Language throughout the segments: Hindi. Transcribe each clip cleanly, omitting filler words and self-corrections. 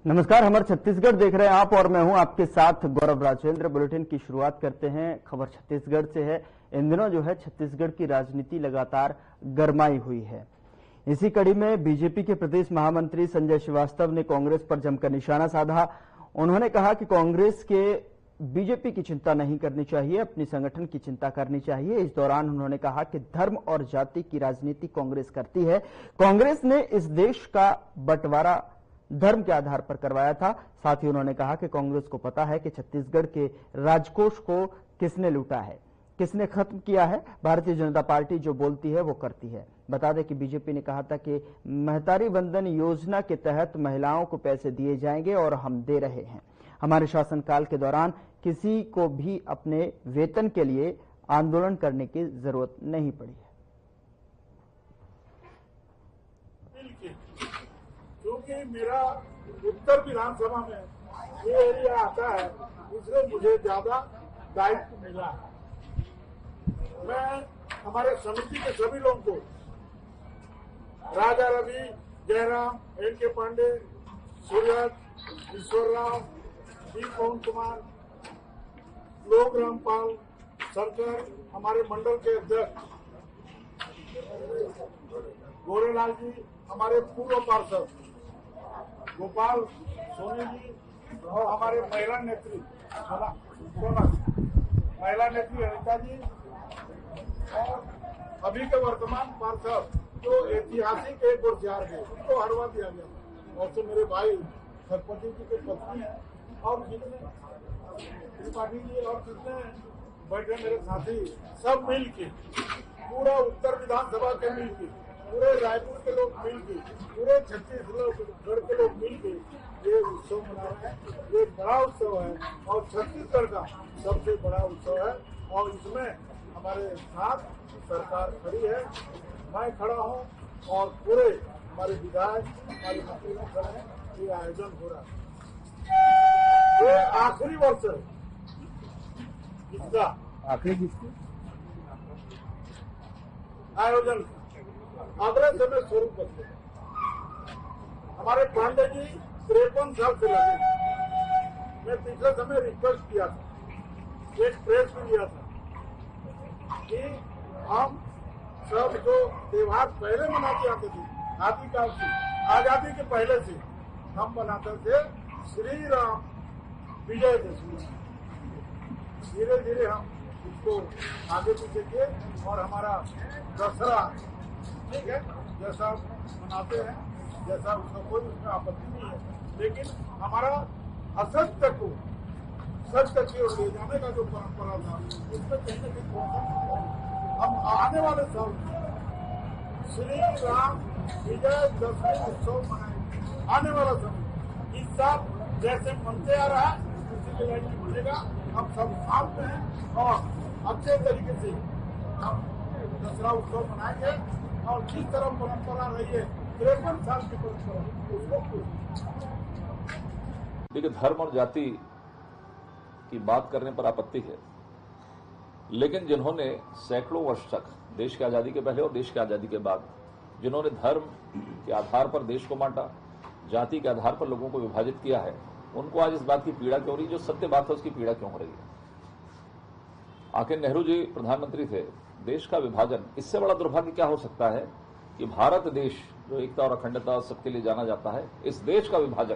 नमस्कार, हमारे छत्तीसगढ़ देख रहे हैं आप और मैं हूं आपके साथ गौरव राजेंद्र। बुलेटिन की शुरुआत करते हैं। खबर छत्तीसगढ़ से है। इन दिनों जो है छत्तीसगढ़ की राजनीति लगातार गरमाई हुई है। इसी कड़ी में बीजेपी के प्रदेश महामंत्री संजय श्रीवास्तव ने कांग्रेस पर जमकर निशाना साधा। उन्होंने कहा कि कांग्रेस के बीजेपी की चिंता नहीं करनी चाहिए, अपनी संगठन की चिंता करनी चाहिए। इस दौरान उन्होंने कहा कि धर्म और जाति की राजनीति कांग्रेस करती है। कांग्रेस ने इस देश का बंटवारा धर्म के आधार पर करवाया था। साथ ही उन्होंने कहा कि कांग्रेस को पता है कि छत्तीसगढ़ के राजकोष को किसने लूटा है, किसने खत्म किया है। भारतीय जनता पार्टी जो बोलती है वो करती है। बता दें कि बीजेपी ने कहा था कि महतारी वंदन योजना के तहत महिलाओं को पैसे दिए जाएंगे और हम दे रहे हैं। हमारे शासनकाल के दौरान किसी को भी अपने वेतन के लिए आंदोलन करने की जरूरत नहीं पड़ी है। क्योंकि मेरा उत्तर विधानसभा में ये एरिया आता है, इसलिए मुझे ज्यादा दायित्व मिला है। मैं हमारे समिति के सभी लोगों को, राजा रवि, जयराम, एन.के. पांडे, सूर्य, ईश्वर राव, डी. पवन कुमार, लोक रामपाल, सरकार, हमारे मंडल के अध्यक्ष गोरेलाल जी, हमारे पूर्व पार्षद गोपाल सोनी जी और हमारे महिला नेत्री महिला नेत्री अनिता जी और अभी के वर्तमान पार्षद जो ऐतिहासिक एक और चार है, उनको हरवा दिया गया। और मेरे भाई सरपंच जी के पत्नी है और जितने त्रिपाठी जी और जितने बैठे मेरे साथी सब मिल के, पूरा उत्तर विधानसभा के मिल के, पूरे रायपुर के लोग मिलके, पूरे छत्तीसगढ़ के लोग मिलके ये उत्सव मना रहे हैं। ये बड़ा उत्सव है और छत्तीसगढ़ का सबसे बड़ा उत्सव है और इसमें हमारे साथ सरकार खड़ी है, मैं खड़ा हूँ और पूरे हमारे विधायक, हमारे मंत्री लोग खड़े हैं। ये आयोजन हो रहा है, ये आखिरी वर्ष है इसका, आखिरी आयोजन अगले समय स्वरूप बदले। हमारे पांडे जी 53 साल से लगे। मैं पिछले समय रिक्वेस्ट किया था, एक प्रेस भी दिया था कि हम सब जो त्योहार पहले मनाते आते थे, आदिकाल से, आजादी के पहले से हम मनाते थे श्री राम विजयदशमी। धीरे धीरे हम इसको आगे पीछे किए और हमारा दशहरा ठीक है, जैसा मनाते हैं, जैसा उसका कोई उसमें आपत्ति नहीं है, लेकिन हमारा असत्य को सत्य की ओर ले जाने का जो परंपरा था, उसमें कहीं न कहीं हम आने वाले साल श्री राम विजय दशमी उत्सव मनाएंगे। आने वाला समय इस साल जैसे मनते आ रहा है उसी के लाइन में बनेगा। हम सब साथ में हैं और अच्छे तरीके से हम दशहरा उत्सव मनाएंगे और जिस तरह परंपरा रही है 53 साल की परंपरा उसको। देखिए, धर्म और जाति की बात करने पर आपत्ति है, लेकिन जिन्होंने सैकड़ों वर्ष तक देश की आजादी के पहले और देश की आजादी के बाद जिन्होंने धर्म के आधार पर देश को बांटा, जाति के आधार पर लोगों को विभाजित किया है, उनको आज इस बात की पीड़ा क्यों हो रही? जो सत्य बात है उसकी पीड़ा क्यों हो रही है? आखिर नेहरू जी प्रधानमंत्री थे। देश का विभाजन, इससे बड़ा दुर्भाग्य क्या हो सकता है कि भारत देश जो एकता और अखंडता सबके लिए जाना जाता है, इस देश का विभाजन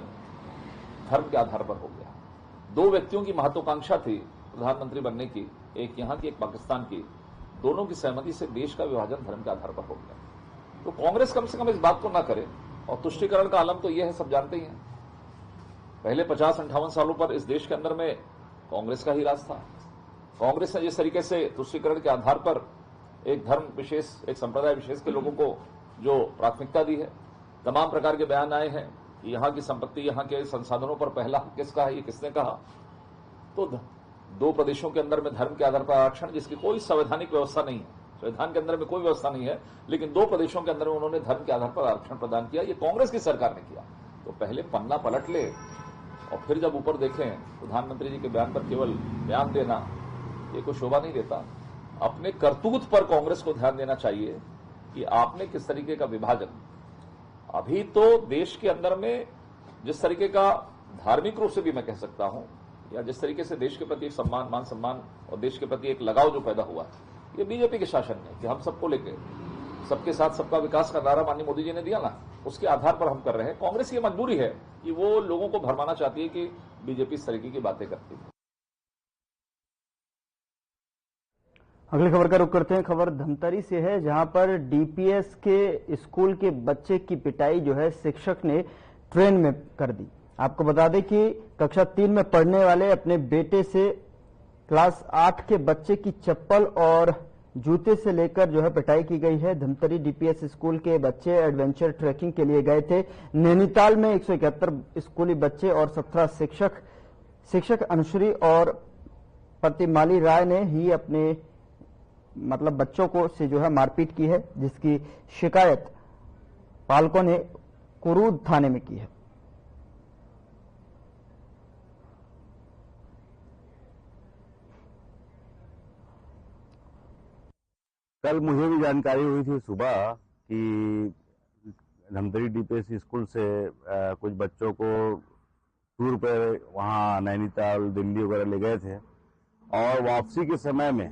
धर्म के आधार पर हो गया। दो व्यक्तियों की महत्वाकांक्षा थी प्रधानमंत्री बनने की, एक यहां की एक पाकिस्तान की, दोनों की सहमति से देश का विभाजन धर्म के आधार पर हो गया। तो कांग्रेस कम से कम इस बात को ना करे। और तुष्टीकरण का आलम तो यह है, सब जानते ही हैं। पहले 50-58 सालों पर इस देश के अंदर में कांग्रेस का ही राज था। कांग्रेस ने जिस तरीके से तुष्टीकरण के आधार पर एक धर्म विशेष, एक संप्रदाय विशेष के लोगों को जो प्राथमिकता दी है, तमाम प्रकार के बयान आए हैं कि यहां की संपत्ति, यहां के संसाधनों पर पहला हक किसका है, ये किसने कहा। तो दो प्रदेशों के अंदर में धर्म के आधार पर आरक्षण, जिसकी कोई संवैधानिक व्यवस्था नहीं है, संविधान के अंदर में कोई व्यवस्था नहीं है, लेकिन दो प्रदेशों के अंदर में उन्होंने धर्म के आधार पर आरक्षण प्रदान किया। ये कांग्रेस की सरकार ने किया। तो पहले पन्ना पलट ले और फिर जब ऊपर देखें, प्रधानमंत्री जी के बयान पर केवल बयान देना ये कोई शोभा नहीं देता। अपने करतूत पर कांग्रेस को ध्यान देना चाहिए कि आपने किस तरीके का विभाजन। अभी तो देश के अंदर में जिस तरीके का धार्मिक रूप से भी मैं कह सकता हूं, या जिस तरीके से देश के प्रति एक सम्मान, मान सम्मान और देश के प्रति एक लगाव जो पैदा हुआ, ये बीजेपी के शासन में कि हम सबको लेके सबके साथ सबका विकास का नारा माननीय मोदी जी ने दिया ना, उसके आधार पर हम कर रहे हैं। कांग्रेस की मजबूरी है कि वो लोगों को भरमाना चाहती है कि बीजेपी इस तरीके की बातें करती है। अगली खबर का रुख करते हैं। खबर धमतरी से है, जहां पर डीपीएस के स्कूल के बच्चे की पिटाई जो है शिक्षक ने ट्रेन में कर दी। आपको बता दें कि कक्षा 3 में पढ़ने वाले अपने बेटे से क्लास 8 के बच्चे की चप्पल और जूते से लेकर जो है पिटाई की गई है। धमतरी डीपीएस स्कूल के बच्चे एडवेंचर ट्रैकिंग के लिए गए थे। नैनीताल में 171 स्कूली बच्चे और 17 शिक्षक अनुश्री और प्रतिमाली राय ने ही अपने बच्चों को से जो है मारपीट की है, जिसकी शिकायत पालकों ने कुरूद थाने में की है। कल मुझे भी जानकारी हुई थी सुबह कि धमतरी डीपीएस स्कूल से कुछ बच्चों को टूर पर वहाँ नैनीताल, दिल्ली वगैरह ले गए थे और वापसी के समय में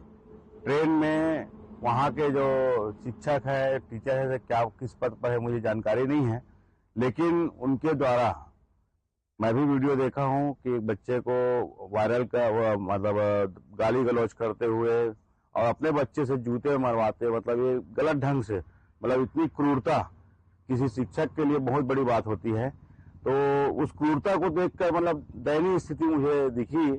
ट्रेन में वहाँ के जो शिक्षक है, टीचर है, क्या किस पद पर है मुझे जानकारी नहीं है, लेकिन उनके द्वारा मैं भी वीडियो देखा हूँ कि एक बच्चे को वायरल का गाली गलौज करते हुए और अपने बच्चे से जूते मरवाते, ये गलत ढंग से, इतनी क्रूरता किसी शिक्षक के लिए बहुत बड़ी बात होती है। तो उस क्रूरता को देखकर दयनीय स्थिति मुझे दिखी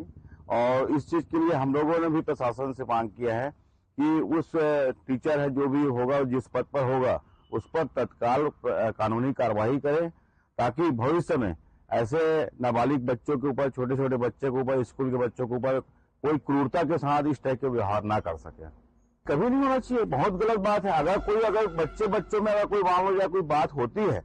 और इस चीज के लिए हम लोगों ने भी प्रशासन से मांग किया है कि उस टीचर है जो भी होगा, जिस पद पर होगा, उस पर तत्काल कानूनी कार्रवाई करें, ताकि भविष्य में ऐसे नाबालिग बच्चों के ऊपर, छोटे छोटे बच्चे के ऊपर, स्कूल के बच्चों के ऊपर कोई क्रूरता के साथ इस टाइप के व्यवहार ना कर सके। कभी नहीं होना चाहिए, बहुत गलत बात है। अगर बच्चों में अगर कोई मामला या कोई बात होती है,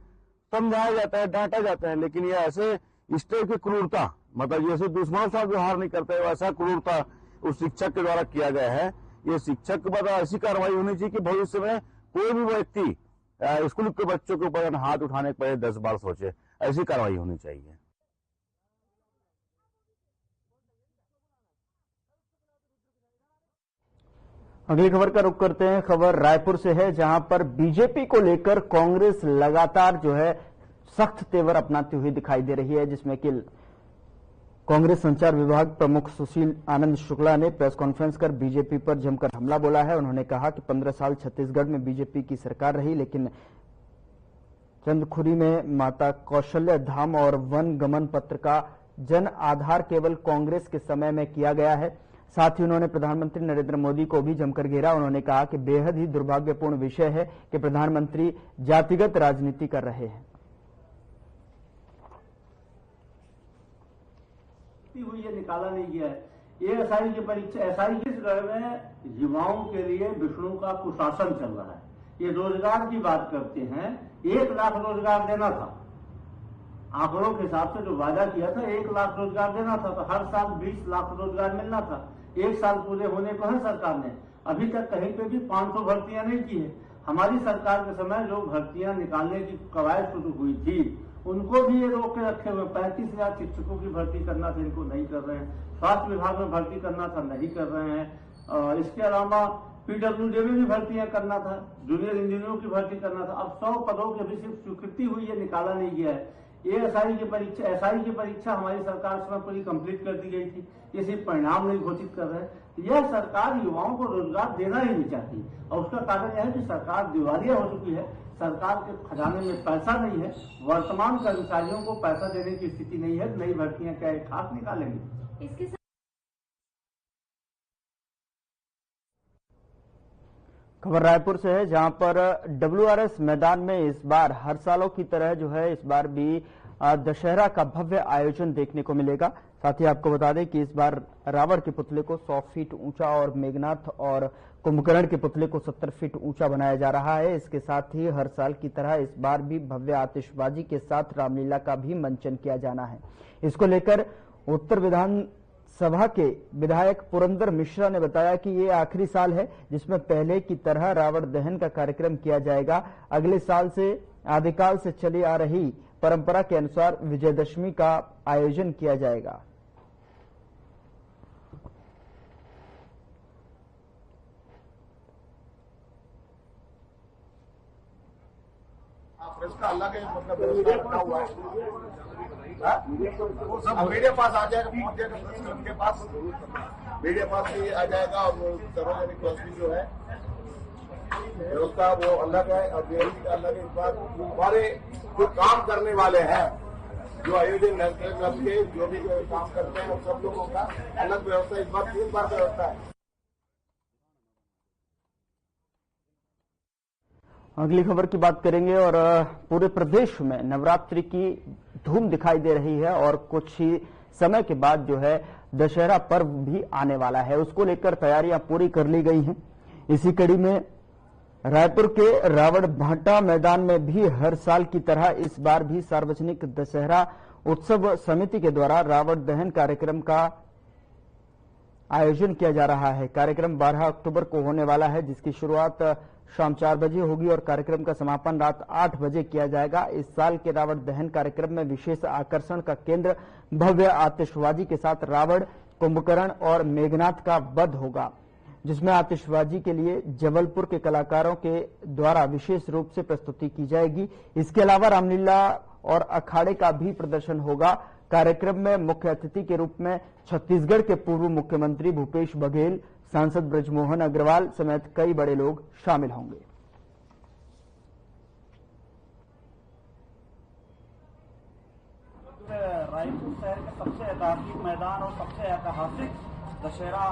समझाया जाता है, डांटा जाता है, लेकिन ये ऐसे इस टाइप की क्रूरता, जैसे दुश्मनों से व्यवहार नहीं करते, वैसा क्रूरता उस शिक्षक के द्वारा किया गया है। ये शिक्षक के द्वारा ऐसी कार्रवाई होनी चाहिए कि भविष्य में कोई भी व्यक्ति स्कूल के बच्चों के ऊपर हाथ उठाने के पहले 10 बार सोचे, ऐसी कार्रवाई होनी चाहिए। अगली खबर का रुख करते हैं। खबर रायपुर से है, जहां पर बीजेपी को लेकर कांग्रेस लगातार जो है सख्त तेवर अपनाती हुई दिखाई दे रही है, जिसमें कि कांग्रेस संचार विभाग प्रमुख सुशील आनंद शुक्ला ने प्रेस कॉन्फ्रेंस कर बीजेपी पर जमकर हमला बोला है। उन्होंने कहा कि 15 साल छत्तीसगढ़ में बीजेपी की सरकार रही, लेकिन चंदखुरी में माता कौशल्या धाम और वन गमन पत्र का जन आधार केवल कांग्रेस के समय में किया गया है। साथ ही उन्होंने प्रधानमंत्री नरेंद्र मोदी को भी जमकर घेरा। उन्होंने कहा कि बेहद ही दुर्भाग्यपूर्ण विषय है कि प्रधानमंत्री जातिगत राजनीति कर रहे हैं। हुई है, निकाला नहीं गया है। ये एसआई की परीक्षा, एसआई छत्तीसगढ़ में युवाओं के लिए विष्णु का कुशासन चल रहा है। ये रोजगार की बात करते हैं, 1 लाख रोजगार देना था, आंकड़ों के हिसाब से जो वादा किया था 1 लाख रोजगार देना था, तो हर साल 20 लाख रोजगार मिलना था। 1 साल पूरे होने को है सरकार ने, अभी तक कहीं पे भी 500 भर्तियां नहीं की है। हमारी सरकार के समय जो भर्तियां निकालने की कवायद शुरू हुई थी, उनको भी ये रोक के रखे हुए। 35,000 शिक्षकों की भर्ती करना था, इनको नहीं कर रहे हैं। स्वास्थ्य विभाग में भर्ती करना था, नहीं कर रहे हैं। इसके अलावा पीडब्ल्यूडी में भी भर्तियां करना था, जूनियर इंजीनियरों की भर्ती करना था। अब 100 पदों की अभी सिर्फ स्वीकृति हुई है, निकाला नहीं गया है। ये एसआई की परीक्षा हमारी सरकार समय पूरी कंप्लीट कर दी गई थी, ये सिर्फ परिणाम नहीं घोषित कर रहे हैं। यह सरकार युवाओं को रोजगार देना ही नहीं चाहती, और उसका कारण यह है कि सरकार दिवालिया हो चुकी है। सरकार के खजाने में पैसा नहीं है, वर्तमान कर्मचारियों को पैसा देने की स्थिति नहीं है। नई भर्तियां क्या एक खास निकालेंगे? इसके खबर रायपुर से है, जहां पर WRS मैदान में इस बार हर सालों की तरह जो है इस बार भी दशहरा का भव्य आयोजन देखने को मिलेगा। साथ ही आपको बता दें कि इस बार रावण के पुतले को 100 फीट ऊंचा और मेघनाथ और कुंभकर्ण के पुतले को 70 फीट ऊंचा बनाया जा रहा है। इसके साथ ही हर साल की तरह इस बार भी भव्य आतिशबाजी के साथ रामलीला का भी मंचन किया जाना है। इसको लेकर उत्तर विधानसभा के विधायक पुरंदर मिश्रा ने बताया कि ये आखिरी साल है जिसमें पहले की तरह रावण दहन का कार्यक्रम किया जाएगा। अगले साल से आदिकाल से चली आ रही परंपरा के अनुसार विजयदशमी का आयोजन किया जाएगा। इसका अल्लाह के मतलब व्यवस्था रखा हुआ है। वो सब मीडिया पास आ जाएगा, पहुंच जाएगा प्रेस क्लब के पास, मीडिया पास भी आ जाएगा। और सार्वजनिक ट्रस्टी जो है व्यवस्था वो अल्लाह का है और बीएमसी का अल्लाह के बाद हमारे जो काम करने वाले हैं, जो आयोजन नेशनल क्लब के जो भी काम करते हैं, वो सब लोगों का अलग व्यवस्था, इस बार 3 बार व्यवस्था है। अगली खबर की बात करेंगे और पूरे प्रदेश में नवरात्रि की धूम दिखाई दे रही है और कुछ ही समय के बाद जो है दशहरा पर्व भी आने वाला है। उसको लेकर तैयारियां पूरी कर ली गई हैं। इसी कड़ी में रायपुर के रावण भाटा मैदान में भी हर साल की तरह इस बार भी सार्वजनिक दशहरा उत्सव समिति के द्वारा रावण दहन कार्यक्रम का आयोजन किया जा रहा है। कार्यक्रम 12 अक्टूबर को होने वाला है, जिसकी शुरुआत शाम 4 बजे होगी और कार्यक्रम का समापन रात 8 बजे किया जाएगा। इस साल के रावण दहन कार्यक्रम में विशेष आकर्षण का केंद्र भव्य आतिशबाजी के साथ रावण, कुंभकर्ण और मेघनाथ का वध होगा, जिसमें आतिशबाजी के लिए जबलपुर के कलाकारों के द्वारा विशेष रूप से प्रस्तुति की जाएगी। इसके अलावा रामलीला और अखाड़े का भी प्रदर्शन होगा। कार्यक्रम में मुख्य अतिथि के रूप में छत्तीसगढ़ के पूर्व मुख्यमंत्री भूपेश बघेल, सांसद ब्रजमोहन अग्रवाल समेत कई बड़े लोग शामिल होंगे। रायपुर शहर के सबसे ऐतिहासिक मैदान और सबसे ऐतिहासिक दशहरा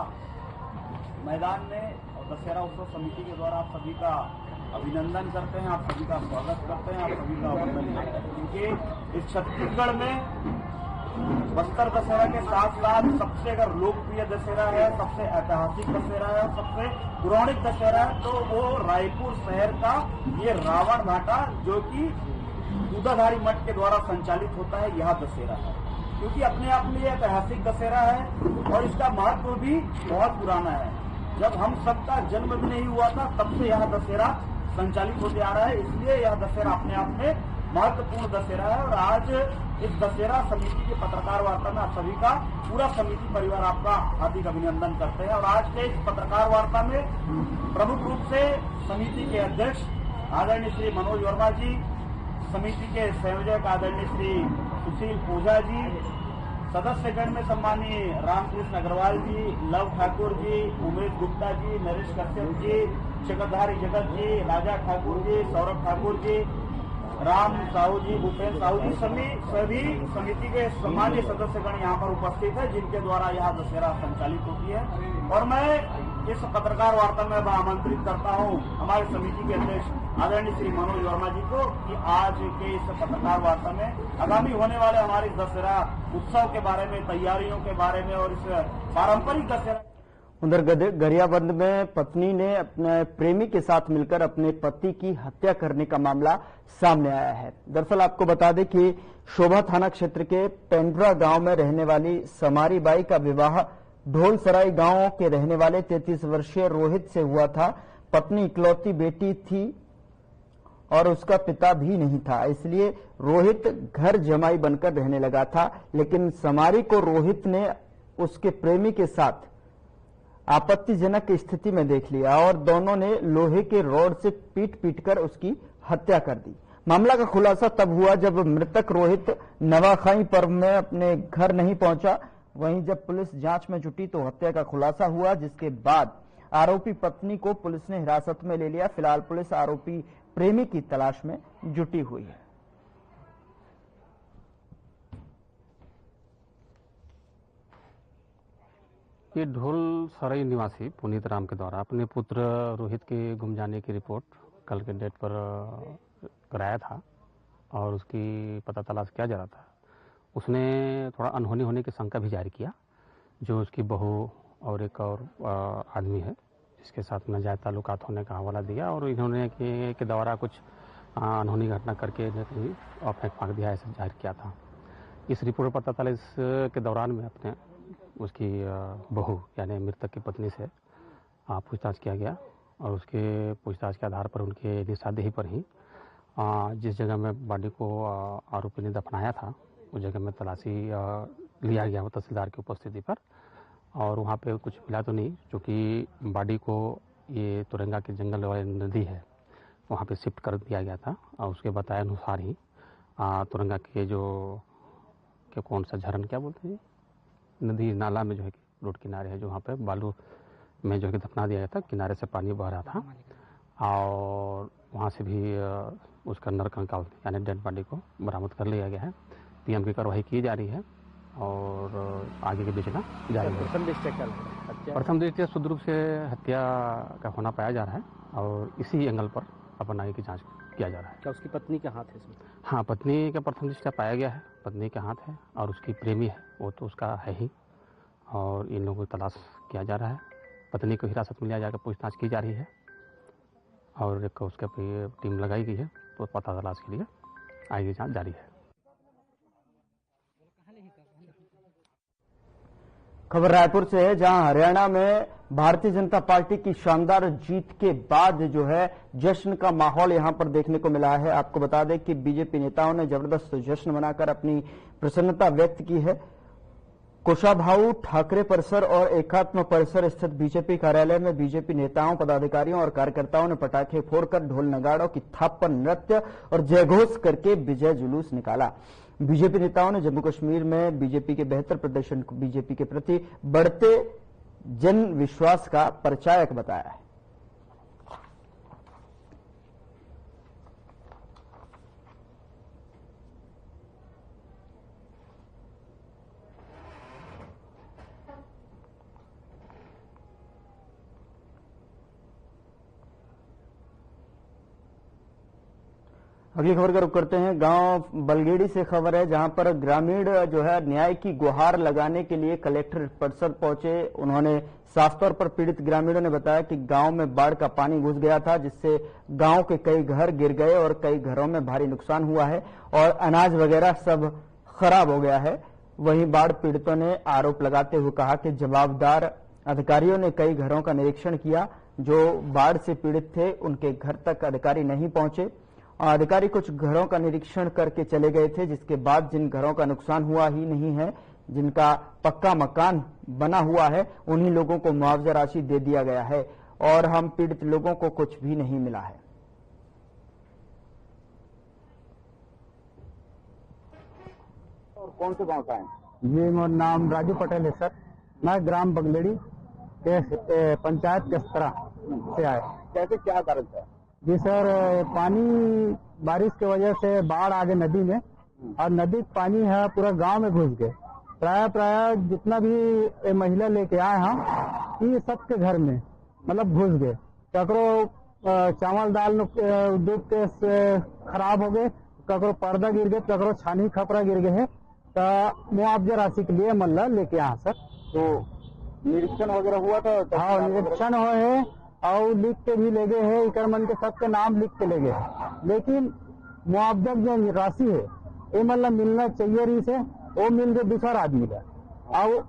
मैदान में और दशहरा उत्सव समिति के द्वारा आप सभी का अभिनंदन करते हैं, आप सभी का स्वागत करते हैं, आप सभी का वंदन करते हैं, क्योंकि इस छत्तीसगढ़ में बस्तर दशहरा के साथ साथ सबसे अगर लोकप्रिय दशहरा है, सबसे ऐतिहासिक दशहरा है और सबसे पौराणिक दशहरा है, तो वो रायपुर शहर का ये रावण भाटा जो कि दूधाधारी मठ के द्वारा संचालित होता है, यह दशहरा है। क्योंकि अपने आप में ऐतिहासिक दशहरा है और इसका महत्व भी बहुत पुराना है। जब हम सबका जन्म भी नहीं हुआ था तब से यह दशहरा संचालित होते आ रहा है, इसलिए यह दशहरा अपने आप में महत्वपूर्ण दशहरा है। और आज इस दशहरा समिति के पत्रकार वार्ता में आप सभी का पूरा समिति परिवार आपका हार्दिक अभिनंदन करते हैं। और आज के इस पत्रकार वार्ता में प्रमुख रूप से समिति के अध्यक्ष आदरणीय श्री मनोज वर्मा जी, समिति के संयोजक आदरणीय श्री सुशील ओझा जी, सदस्यगण में सम्मानीय रामकृष्ण अग्रवाल जी, लव ठाकुर जी, उमेश गुप्ता जी, नरेश कश्यप जी, चक्रधारी जगत जी, राजा ठाकुर जी, सौरभ ठाकुर जी, राम साहू जी, भूपेन्द्र साहू जी, सभी समिति के सम्मानीय सदस्यगण यहाँ पर उपस्थित है, जिनके द्वारा यह दशहरा संचालित होती है। और मैं इस पत्रकार वार्ता में आमंत्रित करता हूँ हमारे समिति के अध्यक्ष आदरणीय श्री मनोज वर्मा जी को कि आज के इस पत्रकार वार्ता में आगामी होने वाले हमारे दशहरा उत्सव के बारे में, तैयारियों के बारे में और इस पारंपरिक दशहरा। उधर गरियाबंद में पत्नी ने अपने प्रेमी के साथ मिलकर अपने पति की हत्या करने का मामला सामने आया है। दरअसल आपको बता दें कि शोभा थाना क्षेत्र के पेंड्रा गांव में रहने वाली समारी बाई का विवाह ढोलसराय गांव के रहने वाले 33 वर्षीय रोहित से हुआ था। पत्नी इकलौती बेटी थी और उसका पिता भी नहीं था, इसलिए रोहित घर जमाई बनकर रहने लगा था। लेकिन समारी को रोहित ने उसके प्रेमी के साथ आपत्तिजनक स्थिति में देख लिया और दोनों ने लोहे के रॉड से पीट कर उसकी हत्या कर दी। मामला का खुलासा तब हुआ जब मृतक रोहित नवाखाई पर्व में अपने घर नहीं पहुंचा। वहीं जब पुलिस जांच में जुटी तो हत्या का खुलासा हुआ, जिसके बाद आरोपी पत्नी को पुलिस ने हिरासत में ले लिया। फिलहाल पुलिस आरोपी प्रेमी की तलाश में जुटी हुई है। ये ढोलसराय निवासी पुनीत राम के द्वारा अपने पुत्र रोहित के गुम जाने की रिपोर्ट कल के डेट पर कराया था और उसकी पता तलाश किया जा रहा था। उसने थोड़ा अनहोनी होने की शंका भी जाहिर किया, जो उसकी बहू और एक और आदमी है जिसके साथ नाजायज ताल्लुकात होने का हवाला दिया और इन्होंने के द्वारा कुछ अनहोनी घटना करके फेंक फाँक दिया, ऐसा जाहिर किया था। इस रिपोर्ट पर पता चला इसके दौरान में अपने उसकी बहू यानी मृतक की पत्नी से पूछताछ किया गया और उसके पूछताछ के आधार पर उनके निशानदेही पर ही जिस जगह में बॉडी को आरोपी ने दफनाया था उस जगह में तलाशी लिया गया तहसीलदार की उपस्थिति पर, और वहाँ पे कुछ मिला तो नहीं, क्योंकि बॉडी को ये तुरंगा के जंगल वाली नदी है वहाँ पे शिफ्ट कर दिया गया था, और उसके बताए अनुसार ही तुरंगा के जो के कौन सा झरन क्या बोलते हैं नदी नाला में जो है रोड किनारे है, जो वहाँ पे बालू में जो है दफना दिया गया था, किनारे से पानी बह रहा था, और वहाँ से भी उसका नरकंकाल यानी डेड बॉडी को बरामद कर लिया गया है। पीएम की कार्रवाई की जा रही है और आगे की सूचना जारी है। प्रथम दृष्टया शुद्ध रूप से हत्या का होना पाया जा रहा है और इसी एंगल पर अपन आगे की जांच किया जा रहा है। क्या उसकी पत्नी का हाथ है इसमें? हाँ, पत्नी का प्रथम दृष्टया पाया गया है, पत्नी का हाथ है, और उसकी प्रेमी है वो तो उसका है ही, और इन लोगों की तलाश किया जा रहा है। पत्नी को हिरासत में लिया जाकर पूछताछ की जा रही है और एक उसके पे टीम लगाई गई है, तो पता तलाश के लिए आगे जांच जारी है। खबर रायपुर से है, जहां हरियाणा में भारतीय जनता पार्टी की शानदार जीत के बाद जो है जश्न का माहौल यहां पर देखने को मिला है। आपको बता दें कि बीजेपी नेताओं ने जबरदस्त जश्न मनाकर अपनी प्रसन्नता व्यक्त की है। कुशाभाऊ ठाकरे परिसर और एकात्म परिसर स्थित बीजेपी कार्यालय में बीजेपी नेताओं, पदाधिकारियों और कार्यकर्ताओं ने पटाखे फोड़कर ढोल नगाड़ों की थाप पर नृत्य और जयघोष करके विजय जुलूस निकाला। बीजेपी नेताओं ने जम्मू कश्मीर में बीजेपी के बेहतर प्रदर्शन को बीजेपी के प्रति बढ़ते जन विश्वास का परिचायक बताया है। अगली खबर का रुख करते हैं। गांव बलगेड़ी से खबर है, जहां पर ग्रामीण जो है न्याय की गुहार लगाने के लिए कलेक्टर परिसर पहुंचे। उन्होंने साफ तौर पर पीड़ित ग्रामीणों ने बताया कि गांव में बाढ़ का पानी घुस गया था, जिससे गांव के कई घर गिर गए और कई घरों में भारी नुकसान हुआ है और अनाज वगैरह सब खराब हो गया है। वहीं बाढ़ पीड़ितों ने आरोप लगाते हुए कहा कि जवाबदार अधिकारियों ने कई घरों का निरीक्षण किया। जो बाढ़ से पीड़ित थे उनके घर तक अधिकारी नहीं पहुंचे। अधिकारी कुछ घरों का निरीक्षण करके चले गए थे, जिसके बाद जिन घरों का नुकसान हुआ ही नहीं है, जिनका पक्का मकान बना हुआ है, उन्हीं लोगों को मुआवजा राशि दे दिया गया है और हम पीड़ित लोगों को कुछ भी नहीं मिला है। और कौन से गांव का है? ये मेरा नाम राजू पटेल है सर। मैं ग्राम बगलेड़ी के पंचायत केस्तरा से आए। कैसे क्या कारण था? जी सर, पानी बारिश की वजह से बाढ़ आ गई नदी में और नदी का पानी है पूरा गांव में घुस गए। प्राय जितना भी महिला लेके आए हैं ये सबके घर में मतलब घुस गए। ककरो चावल दाल डूब के खराब हो गए, ककरो पर्दा गिर गए, ककरो छानी खपरा गिर गए है। तो मुआवजा राशि के लिए मतलब लेके आए सर। तो निरीक्षण वगैरह हुआ था? हाँ, निरीक्षण हुए है और लिख के भी ले गए है, इकर मन के सबके नाम लिख के ले गए, लेकिन मुआवजा जो राशि है ये मतलब मिलना चाहिए रही से वो मिल गए दूसरा आदमी का। और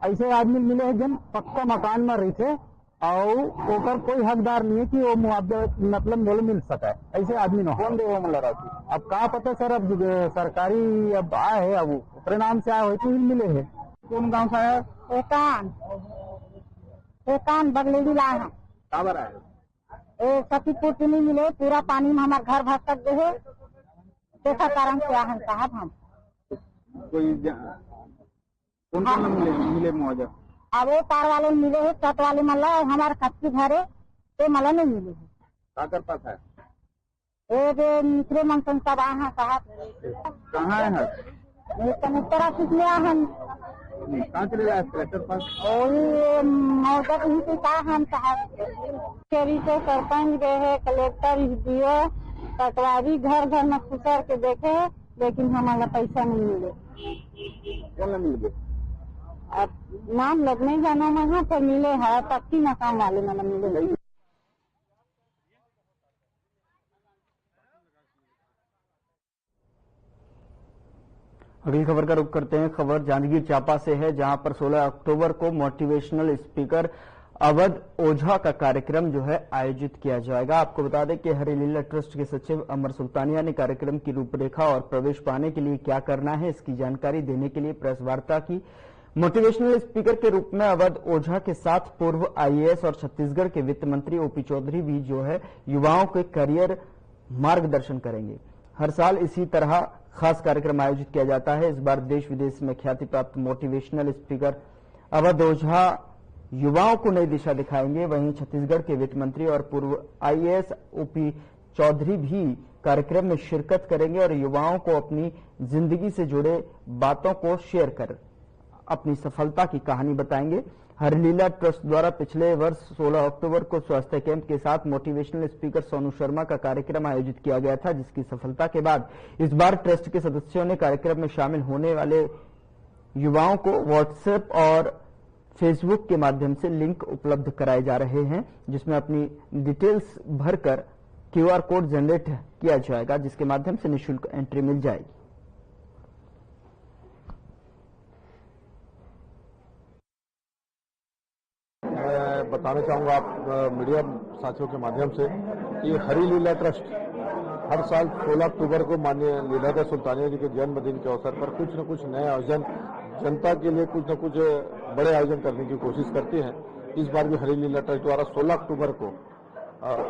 ऐसे आदमी मिले है जन पक्का मकान में रही थे और ओकर कोई हकदार नहीं है कि वो मुआवजा मतलब मोल मिल सका है। ऐसे आदमी न कौन देगा मतलब राशि? अब कहा पता सर, अब सरकारी अब आए है, अब परिणाम से आए हो तो मिले है। कौन गाँव का है? एकान बगलेड़ी ला है। काबर है? क्षतिपूर्ति नहीं मिले, पूरा पानी में हमारे घर भर तक गए, देखा कारण से आहन साहब हम कोई कौन कौन मिले मुआवजा? अब वो पार वाले मिले है, छत वाले मतलब हमारे कच्ची घर है तो मतलब नहीं मिले है। क्या कर पाता है? निचले मंथन सब आए हैं साहब। कहाँ है? कनेक्टर ऑफिस में आहन। कहाँ चले जाए कलेक्टर पास? मौजूद ही से कहा हम साहब से सरपंच गए है, कलेक्टर दिए, पटवारी घर घर में खुसर के देखे, लेकिन हमारा पैसा नहीं मिले। कौन मिल गए? अब नाम लगने जाना वहाँ पर मिले है, पक्की मकान वाले मतलब मिले। अगली खबर का रुख करते हैं। खबर जांजगीर चांपा से है, जहां पर 16 अक्टूबर को मोटिवेशनल स्पीकर अवध ओझा का कार्यक्रम जो है आयोजित किया जाएगा। आपको बता दें कि हरिलीला ट्रस्ट के सचिव अमर सुल्तानिया ने कार्यक्रम की रूपरेखा और प्रवेश पाने के लिए क्या करना है इसकी जानकारी देने के लिए प्रेस वार्ता की। मोटिवेशनल स्पीकर के रूप में अवध ओझा के साथ पूर्व आईएएस और छत्तीसगढ़ के वित्त मंत्री ओपी चौधरी भी जो है युवाओं के करियर मार्गदर्शन करेंगे। हर साल इसी तरह खास कार्यक्रम आयोजित किया जाता है। इस बार देश विदेश में ख्याति प्राप्त मोटिवेशनल स्पीकर अवध ओझा युवाओं को नई दिशा दिखाएंगे। वहीं छत्तीसगढ़ के वित्त मंत्री और पूर्व आईएएस ओपी चौधरी भी कार्यक्रम में शिरकत करेंगे और युवाओं को अपनी जिंदगी से जुड़े बातों को शेयर कर अपनी सफलता की कहानी बताएंगे। हरिलीला ट्रस्ट द्वारा पिछले वर्ष 16 अक्टूबर को स्वास्थ्य कैंप के साथ मोटिवेशनल स्पीकर सोनू शर्मा का कार्यक्रम आयोजित किया गया था, जिसकी सफलता के बाद इस बार ट्रस्ट के सदस्यों ने कार्यक्रम में शामिल होने वाले युवाओं को व्हाट्सएप और फेसबुक के माध्यम से लिंक उपलब्ध कराए जा रहे हैं, जिसमें अपनी डिटेल्स भरकर क्यूआर कोड जनरेट किया जाएगा, जिसके माध्यम से निःशुल्क एंट्री मिल जाएगी। मैं बताना चाहूंगा आप मीडिया साथियों के माध्यम से कि हरिलीला ट्रस्ट हर साल 16 अक्टूबर को माननीय लीलाधर सुल्तानिया जी के जन्मदिन के अवसर पर कुछ न कुछ नए आयोजन जनता के लिए कुछ न कुछ बड़े आयोजन करने की कोशिश करती है। इस बार भी हरिलीला ट्रस्ट द्वारा 16 अक्टूबर को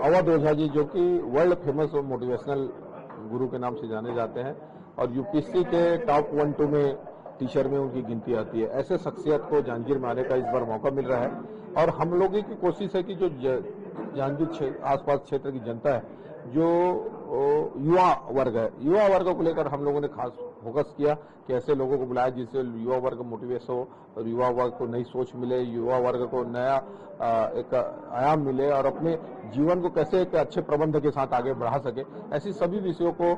अवध ओझा जी, जो कि वर्ल्ड फेमस मोटिवेशनल गुरु के नाम से जाने जाते हैं और यूपीएससी के टॉप 1-2 में टीचर में उनकी गिनती आती है, ऐसे शख्सियत को जांजगीर में आने का इस बार मौका मिल रहा है। और हम लोगों की कोशिश है कि जो जांजगीर आसपास क्षेत्र की जनता है, जो युवा वर्ग को लेकर हम लोगों ने खास फोकस किया कि ऐसे लोगों को बुलाया जिससे युवा वर्ग मोटिवेट हो और युवा वर्ग को नई सोच मिले, युवा वर्ग को नया एक आयाम मिले और अपने जीवन को कैसे एक अच्छे प्रबंध के साथ आगे बढ़ा सके। ऐसी सभी विषयों को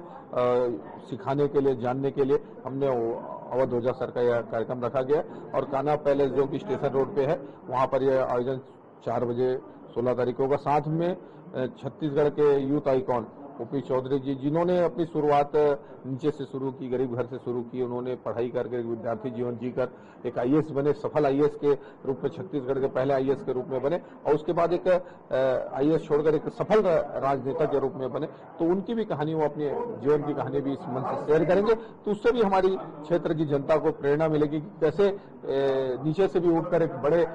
सिखाने के लिए, जानने के लिए हमने अवध ओझा सर का यह कार्यक्रम रखा गया और कान्हा पैलेस जो कि स्टेशन रोड पे है, वहां पर यह आयोजन 4 बजे 16 तारीख को होगा। साथ में छत्तीसगढ़ के यूथ आइकॉन ओपी चौधरी जी, जिन्होंने अपनी शुरुआत नीचे से शुरू की, गरीब घर से शुरू की, उन्होंने पढ़ाई करके विद्यार्थी जीवन जीकर एक आईएएस बने, सफल आईएएस के रूप में छत्तीसगढ़ के पहले आईएएस के रूप में बने और उसके बाद एक आईएएस छोड़कर एक सफल राजनेता के रूप में बने। तो उनकी भी कहानी, वो अपने जीवन की कहानी भी इस मंच से शेयर करेंगे, तो उससे भी हमारी क्षेत्र की जनता को प्रेरणा मिलेगी कि कैसे नीचे से भी उठकर एक बड़े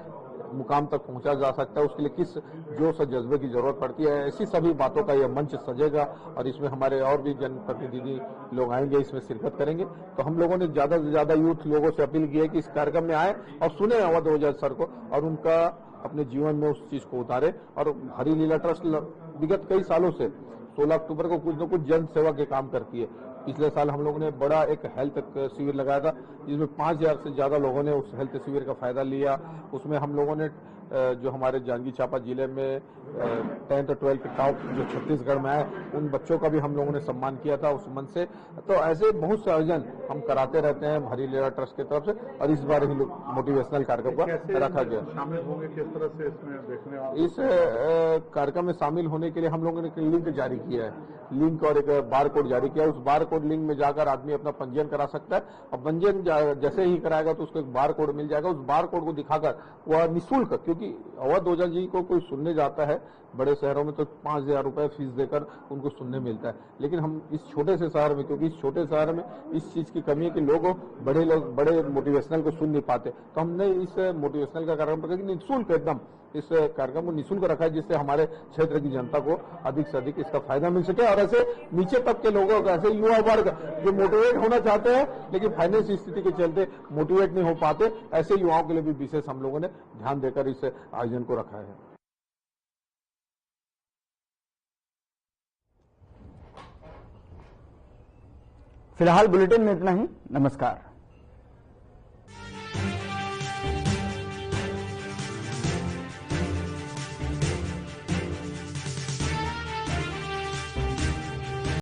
मुकाम तक पहुंचा जा सकता है, उसके लिए किस जोश और जज्बे की जरूरत पड़ती है। ऐसी सभी बातों का यह मंच सजेगा और इसमें हमारे और भी जनप्रतिनिधि लोग आएंगे, इसमें शिरकत करेंगे। तो हम लोगों ने ज्यादा से ज्यादा यूथ लोगों से अपील की है कि इस कार्यक्रम में आए और सुने अवध ओझा सर को और उनका अपने जीवन में उस चीज को उतारे। और हरिलीला ट्रस्ट विगत कई सालों से 16 अक्टूबर को कुछ न कुछ जन सेवा के काम करती है। पिछले साल हम लोगों ने बड़ा एक हेल्थ शिविर लगाया था, जिसमें 5000 से ज्यादा लोगों ने उस हेल्थ शिविर का फायदा लिया। उसमें हम लोगों ने जो हमारे जांजगीर चांपा जिले में 10th और 12th के टॉप जो छत्तीसगढ़ में आए, उन बच्चों का भी हम लोगों ने सम्मान किया था उस मंच से। तो ऐसे बहुत से आयोजन हम कराते रहते हैं हरिलीला ट्रस्ट की तरफ से और इस बार ही मोटिवेशनल कार्यक्रम का रखा गया। शामिल होंगे किस तरह से इसमें देखने वाले? इस कार्यक्रम में शामिल होने के लिए हम लोगों ने एक लिंक जारी किया है, लिंक और एक बार कोड जारी किया है। उस बार कोड लिंक में जाकर आदमी अपना पंजीयन करा सकता है और पंजीयन जैसे ही कराएगा तो उसको एक बार कोड मिल जाएगा। उस बार कोड को दिखाकर वह निःशुल्क, क्योंकि अवध ओझा जी को कोई सुनने जाता है बड़े शहरों में तो 5000 रुपए फीस देकर उनको सुनने मिलता है, लेकिन हम इस छोटे से शहर में, क्योंकि इस छोटे शहर में इस चीज की कमी है कि लोग बड़े मोटिवेशनल को सुन नहीं पाते, तो हमने इस मोटिवेशनल का कार्यक्रम निःशुल्क एकदम इस कार्यक्रम को निःशुल्क रखा है, जिससे हमारे क्षेत्र की जनता को अधिक से अधिक इसका फायदा मिल सके। और ऐसे नीचे तक के लोगों का, ऐसे युवा वर्ग जो मोटिवेट होना चाहते हैं लेकिन फाइनेंस स्थिति के चलते मोटिवेट नहीं हो पाते, ऐसे युवाओं के लिए भी विशेष हम लोगों ने ध्यान देकर इस आयोजन को रखा है। फिलहाल बुलेटिन में इतना ही। नमस्कार।